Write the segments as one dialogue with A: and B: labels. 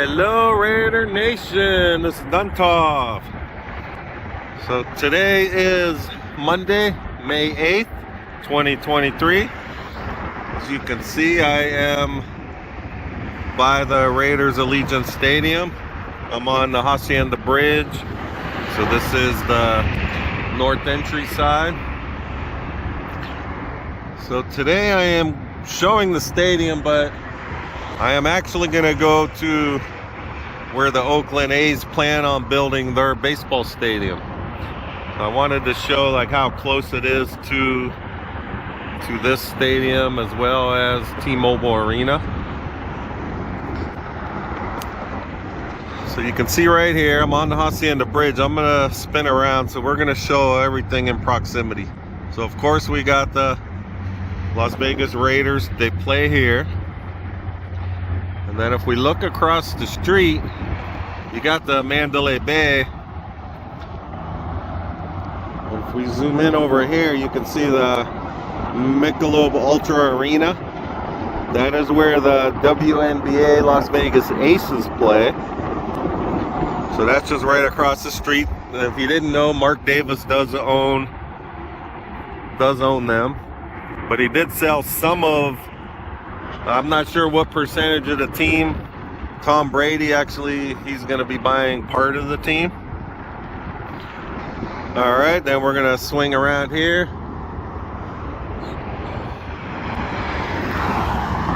A: Hello Raider Nation, this is Duntov. So today is Monday, May 8th, 2023. As you can see, I am by the Raiders Allegiant Stadium. I'm on the Hacienda Bridge. So this is the north entry side. So today I am showing the stadium, but I am actually going to go to where the Oakland A's plan on building their baseball stadium. So I wanted to show like how close it is to this stadium as well as T-Mobile Arena. So you can see right here, I'm on the Hacienda Bridge. I'm going to spin around, so we're going to show everything in proximity. So of course we got the Las Vegas Raiders, they play here. And then if we look across the street, you got the Mandalay Bay. And if we zoom in over here, you can see the Michelob Ultra Arena. That is where the WNBA Las Vegas Aces play. So that's just right across the street. And if you didn't know, Mark Davis does own them. But he did sell some of, I'm not sure what percentage of the team. Tom Brady, actually, he's going to be buying part of the team. All right, then we're going to swing around here.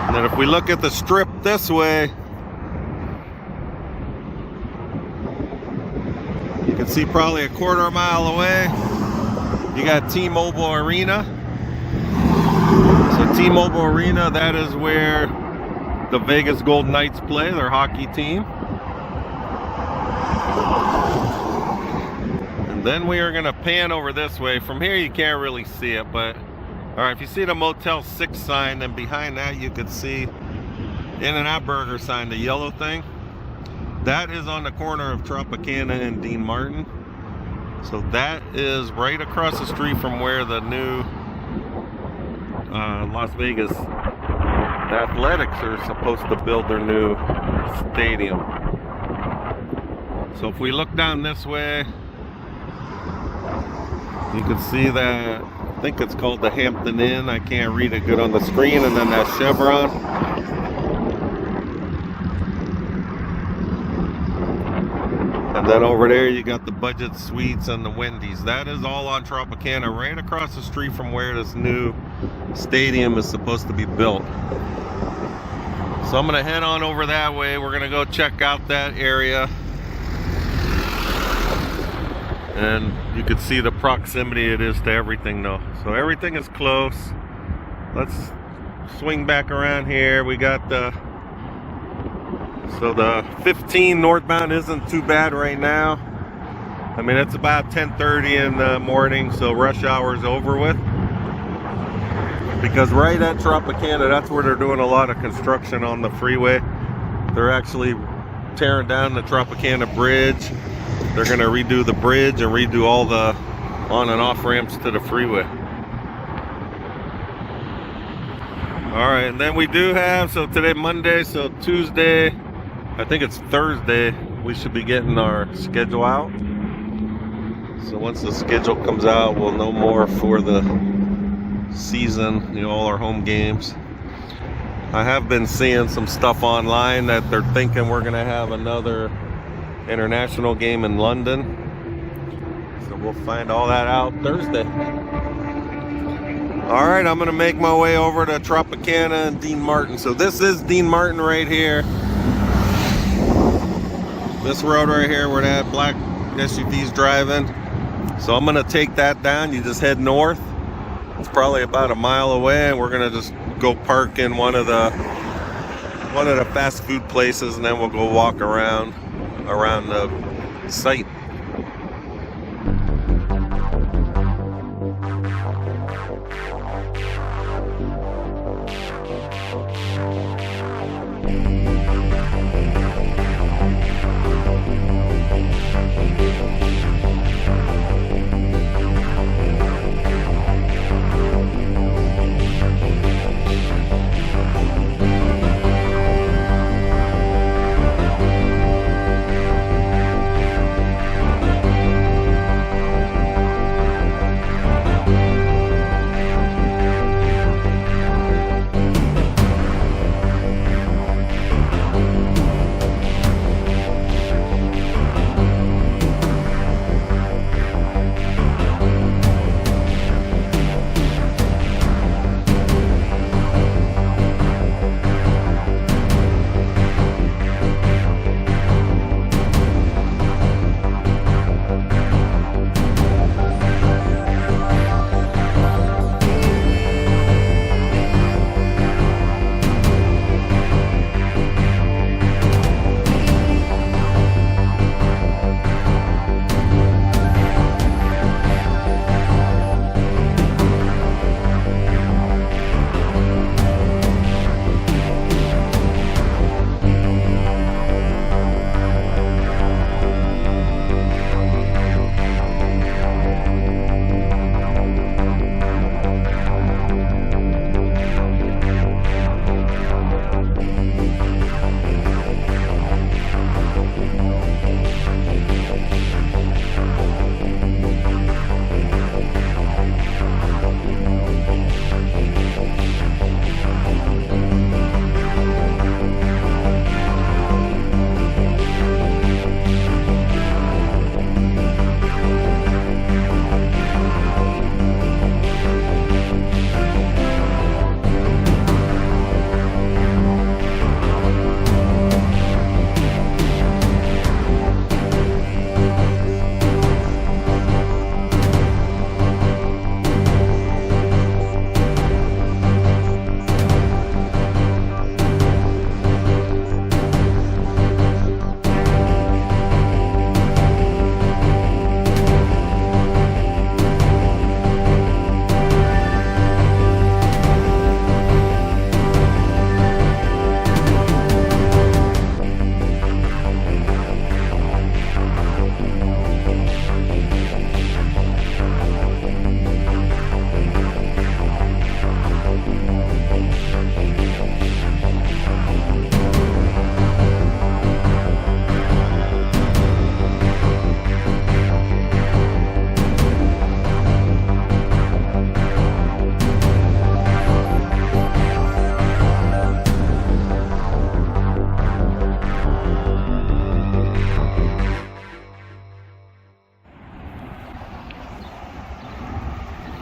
A: And then if we look at the strip this way, you can see probably a quarter mile away, you got T-Mobile Arena. So T-Mobile Arena, that is where the Vegas Golden Knights play, their hockey team. And then we are going to pan over this way. From here you can't really see it, but all right, if you see the Motel 6 sign, then behind that you could see In-N-Out Burger sign, the yellow thing. That is on the corner of Tropicana and Dean Martin. So that is right across the street from where the new Las Vegas Athletics are supposed to build their new stadium. So if we look down this way, you can see that, I think it's called the Hampton Inn. I can't read it good on the screen. And then that Chevron. And then over there you got the Budget Suites and the Wendy's. That is all on Tropicana, right across the street from where this new stadium is supposed to be built. So I'm going to head on over that way. We're going to go check out that area. And you can see the proximity it is to everything though. So everything is close. Let's swing back around here. We got the 15 northbound isn't too bad right now. I mean, it's about 10:30 in the morning, so rush hour is over with. Because right at Tropicana, that's where they're doing a lot of construction on the freeway. They're actually tearing down the Tropicana Bridge. They're going to redo the bridge and redo all the on and off ramps to the freeway. All right, and then we do have, so today Monday, so Tuesday, I think it's Thursday, we should be getting our schedule out. So once the schedule comes out, we'll know more for the season, you know, all our home games. I have been seeing some stuff online that they're thinking we're going to have another international game in London. So we'll find all that out Thursday. All right, I'm going to make my way over to Tropicana and Dean Martin. So this is Dean Martin right here. This road right here where that black SUV's driving. So I'm going to take that down. You just head north. It's probably about a mile away, and we're going to just go park in one of the fast food places, and then we'll go walk around the site.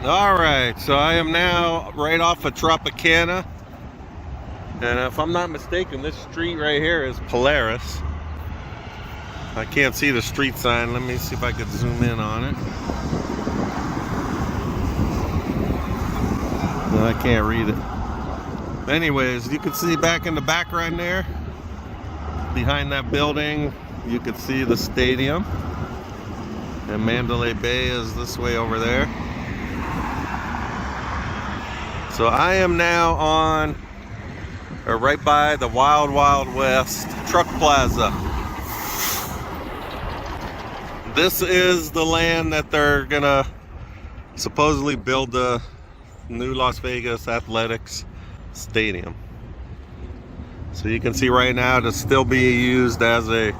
A: All right, so I am now right off of Tropicana. And if I'm not mistaken, this street right here is Polaris. I can't see the street sign. Let me see if I can zoom in on it. No, I can't read it. Anyways, you can see back in the background there, behind that building, you can see the stadium. And Mandalay Bay is this way over there. So I am now on, or right by the Wild Wild West Truck Plaza. This is the land that they're gonna supposedly build the new Las Vegas Athletics Stadium. So you can see right now to still be used as a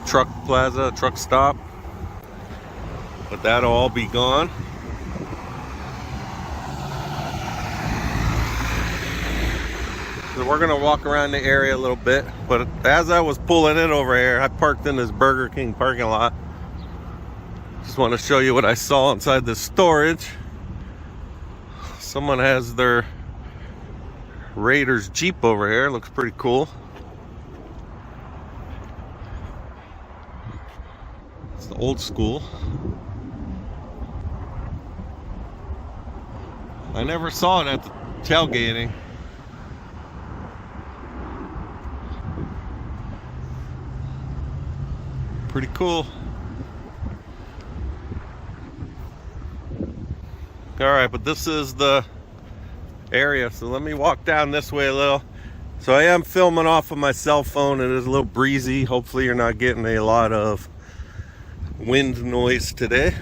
A: truck plaza, truck stop. But that'll all be gone. So we're gonna walk around the area a little bit. But as I was pulling in over here, I parked in this Burger King parking lot. Just want to show you what I saw inside the storage. Someone has their Raiders Jeep over here. Looks pretty cool. It's the old school. I never saw it at the tailgating. Pretty cool. All right, but this is the area, so let me walk down this way a little. So I am filming off of my cell phone. It is a little breezy. Hopefully you're not getting a lot of wind noise today.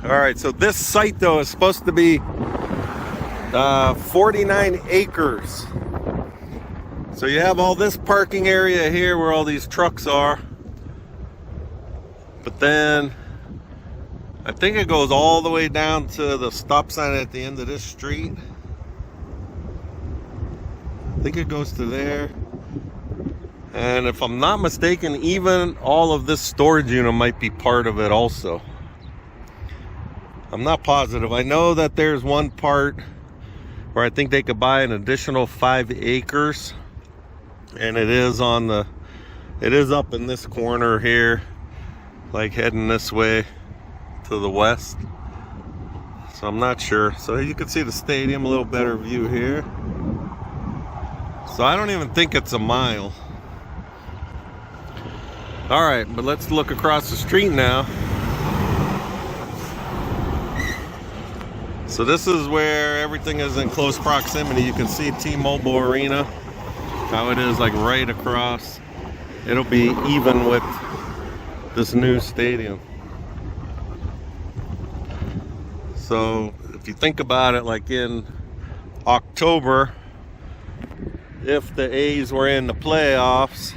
A: All right, so this site though is supposed to be 49 acres. So you have all this parking area here where all these trucks are. But then I think it goes all the way down to the stop sign at the end of this street. I think it goes to there. And if I'm not mistaken, even all of this storage unit might be part of it also. I'm not positive. I know that there's one part where I think they could buy an additional 5 acres. And it is up in this corner here, like heading this way to the west. So I'm not sure. So you can see the stadium, a little better view here. So I don't even think it's a mile. All right, but let's look across the street now. So this is where everything is in close proximity. You can see T-Mobile Arena, how it is like right across. It'll be even with this new stadium. So if you think about it, like in October, if the A's were in the playoffs,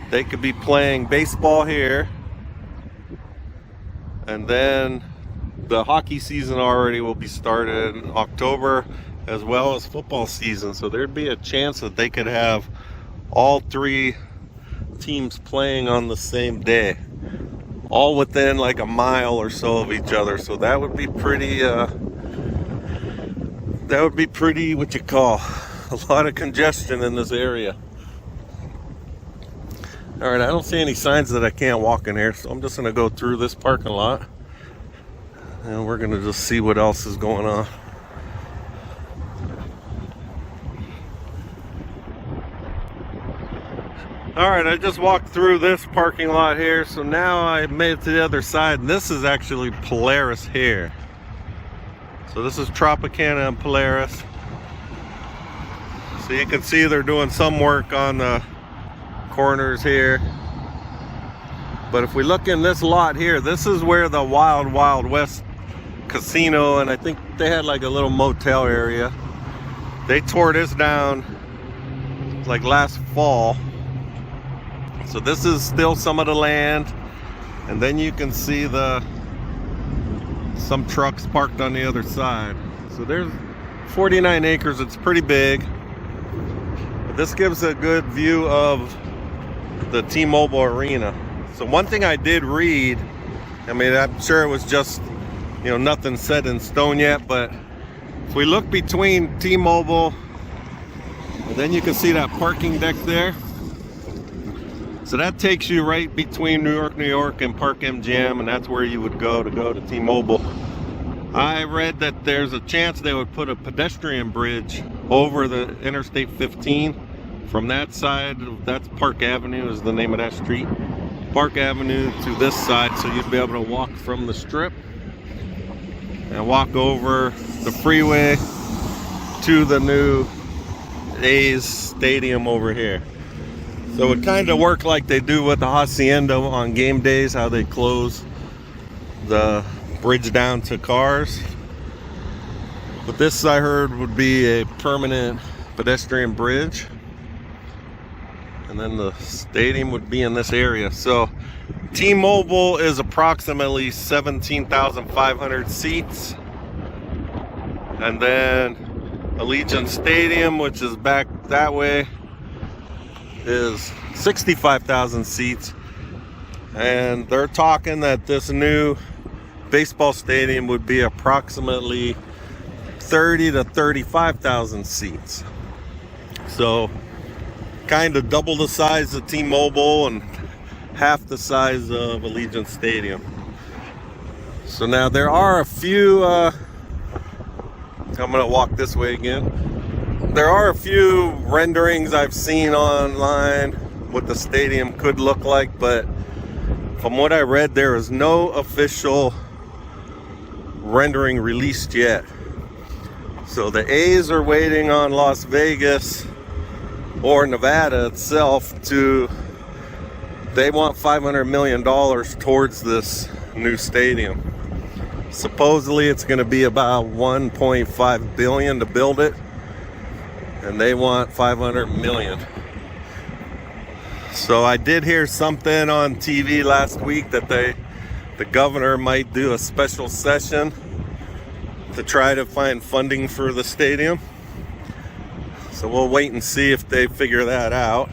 A: they could be playing baseball here, and then the hockey season already will be started in October, as well as football season. So there'd be a chance that they could have all 3 teams playing on the same day, all within like a mile or so of each other. So that would be pretty what you call a lot of congestion in this area. All right, I don't see any signs that I can't walk in here, so I'm just gonna go through this parking lot and we're gonna just see what else is going on. All right, I just walked through this parking lot here, so now I made it to the other side, and this is actually Polaris here. So this is Tropicana and Polaris. So you can see they're doing some work on the corners here. But if we look in this lot here, this is where the Wild Wild West casino, and I think they had like a little motel area. They tore this down like last fall. So this is still some of the land, and then you can see some trucks parked on the other side. So there's 49 acres. It's pretty big. But this gives a good view of the T-Mobile Arena. So one thing I did read I mean, I'm sure it was just, you know, nothing set in stone yet, but if we look between T-Mobile, and then you can see that parking deck there. So that takes you right between New York and Park MGM, and that's where you would go to T-Mobile. I read that there's a chance they would put a pedestrian bridge over the Interstate 15 from that side. That's Park Avenue is the name of that street. Park Avenue to this side, so you'd be able to walk from the Strip and walk over the freeway to the new A's Stadium over here. So it kind of work like they do with the Hacienda on game days, how they close the bridge down to cars. But this, I heard, would be a permanent pedestrian bridge. And then the stadium would be in this area. So T-Mobile is approximately 17,500 seats. And then Allegiant Stadium, which is back that way, is 65,000 seats. And they're talking that this new baseball stadium would be approximately 30 to 35,000 seats. So kind of double the size of T-Mobile and half the size of Allegiant Stadium. So now there are a few, I'm gonna walk this way again. There are a few renderings I've seen online what the stadium could look like, but from what I read, there is no official rendering released yet. So the A's are waiting on Las Vegas or Nevada itself they want $500 million towards this new stadium. Supposedly it's going to be about $1.5 billion to build it, and they want $500 million. So I did hear something on TV last week that the governor might do a special session to try to find funding for the stadium. So we'll wait and see if they figure that out.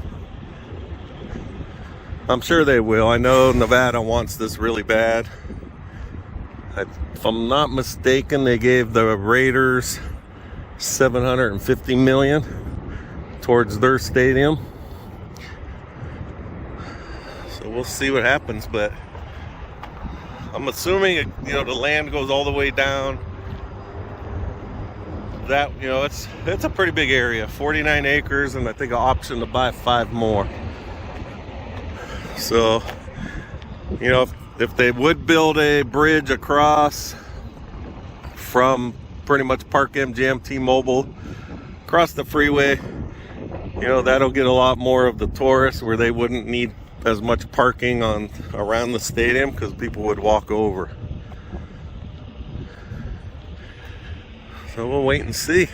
A: I'm sure they will. I know Nevada wants this really bad. If I'm not mistaken, they gave the Raiders $750 million towards their stadium. So we'll see what happens, but I'm assuming, you know, the land goes all the way down. That, you know, it's a pretty big area, 49 acres, and I think an option to buy 5 more. So, you know, if they would build a bridge across from pretty much Park MGM, T-Mobile, across the freeway, you know, that'll get a lot more of the tourists where they wouldn't need as much parking around the stadium because people would walk over. So we'll wait and see.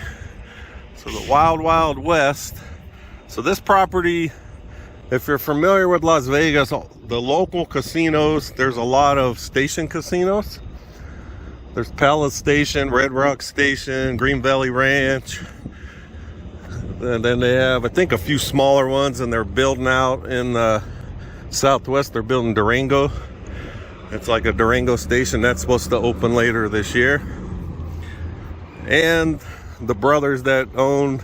A: So the Wild Wild West. So this property, if you're familiar with Las Vegas, the local casinos, there's a lot of station casinos. There's Palace Station, Red Rock Station, Green Valley Ranch. And then they have, I think, a few smaller ones, and they're building out in the Southwest. They're building Durango. It's like a Durango station that's supposed to open later this year. And the brothers that own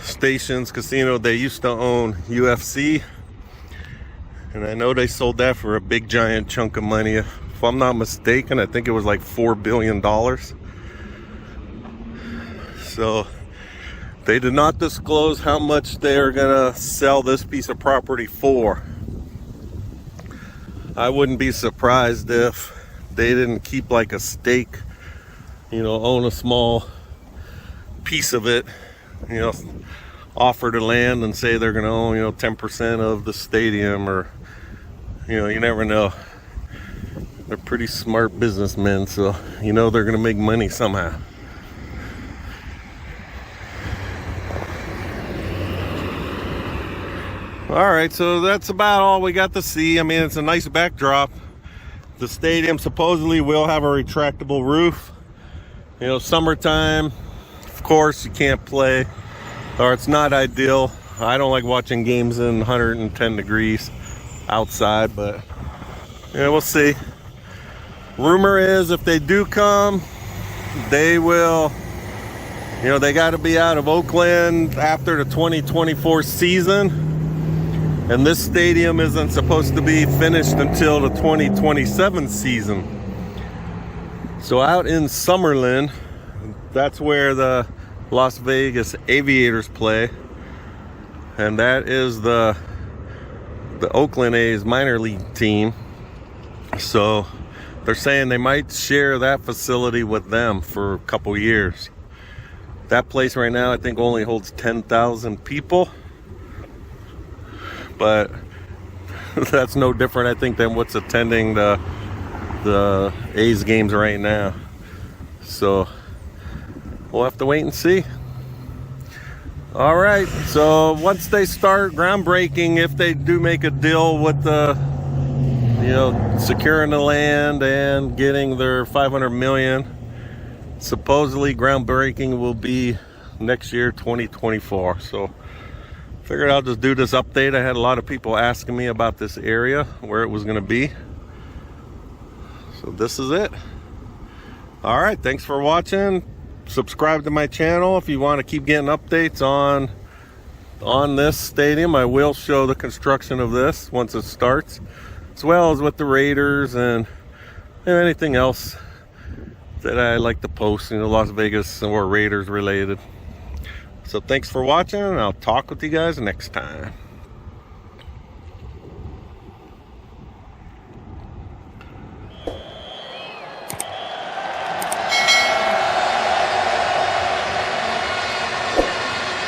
A: Stations Casino, they used to own UFC, and I know they sold that for a big giant chunk of money. If I'm not mistaken, I think it was like $4 billion. So they did not disclose how much they're gonna sell this piece of property for. I wouldn't be surprised if they didn't keep like a stake, you know, own a small piece of it, you know, offer to land and say they're going to own, you know, 10% of the stadium, or, you know, you never know. They're pretty smart businessmen, so you know they're going to make money somehow. All right, so that's about all we got to see. I mean, it's a nice backdrop. The stadium supposedly will have a retractable roof. You know, summertime, of course, you can't play, or it's not ideal. I don't like watching games in 110 degrees outside, but, you know, we'll see. rumor is if they do come, they will, you know, they got to be out of Oakland after the 2024 season. And this stadium isn't supposed to be finished until the 2027 season. So out in Summerlin, that's where the Las Vegas Aviators play. And that is the Oakland A's minor league team. So they're saying they might share that facility with them for a couple years. That place right now I think only holds 10,000 people. But that's no different, I think, than what's attending the A's games right now. So we'll have to wait and see. All right, so once they start groundbreaking, if they do make a deal with the, you know, securing the land and getting their 500 million, supposedly groundbreaking will be next year, 2024. So figured I'll just do this update. I had a lot of people asking me about this area, where it was going to be. So this is it. All right, thanks for watching. Subscribe to my channel if you want to keep getting updates on this stadium. I will show the construction of this once it starts, as well as with the Raiders and anything else that I like to post, you know, Las Vegas or Raiders related. So thanks for watching, and I'll talk with you guys next time.